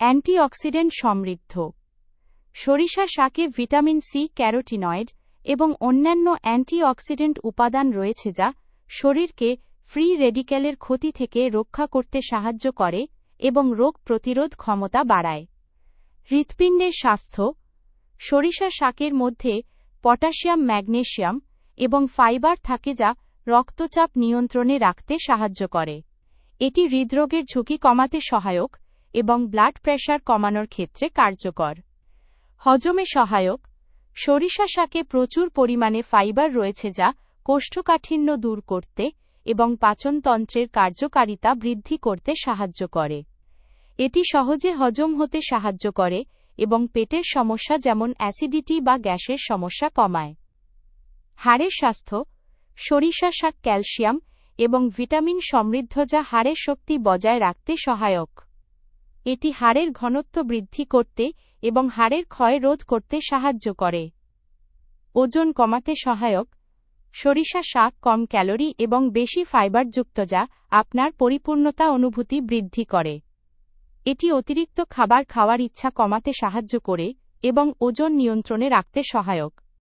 Antioxidant সমৃদ্ধ। সরিষা শাকে ভিটামিন সি, ক্যারোটিনয়েড এবং অন্যান্য অ্যান্টিঅক্সিডেন্ট উপাদান রয়েছে যা শরীরকে ফ্রি রেডিক্যালের ক্ষতি থেকে রক্ষা করতে সাহায্য করে এবং রোগ প্রতিরোধ ক্ষমতা বাড়ায়। হৃৎপিণ্ডের স্বাস্থ্য। সরিষা শাকের মধ্যে পটাশিয়াম, ম্যাগনেসিয়াম এবং ফাইবার থাকে যা রক্তচাপ নিয়ন্ত্রণে রাখতে সাহায্য করে। এটি হৃদরোগের ঝুঁকি কমাতে সহায়ক এবং ব্লাড প্রেশার কমানোর ক্ষেত্রে কার্যকর। হজমে সহায়ক। সরিষা শাকে প্রচুর পরিমাণে ফাইবার রয়েছে যা কোষ্ঠকাঠিন্য দূর করতে এবং পাচনতন্ত্রের কার্যকারিতা বৃদ্ধি করতে সাহায্য করে। এটি সহজে হজম হতে সাহায্য করে এবং পেটের সমস্যা যেমন অ্যাসিডিটি বা গ্যাসের সমস্যা কমায়। হাড়ের স্বাস্থ্য। সরিষা শাক ক্যালসিয়াম এবং ভিটামিন সমৃদ্ধ যা হাড়ের শক্তি বজায় রাখতে সহায়ক। এটি হাড়ের ঘনত্ব বৃদ্ধি করতে এবং হাড়ের ক্ষয় রোধ করতে সাহায্য করে। ওজন কমাতে সহায়ক। সরিষা শাক কম ক্যালোরি এবং বেশি ফাইবারযুক্ত যা আপনার পরিপূর্ণতা অনুভূতি বৃদ্ধি করে। এটি অতিরিক্ত খাবার খাওয়ার ইচ্ছা কমাতে সাহায্য করে এবং ওজন নিয়ন্ত্রণে রাখতে সহায়ক।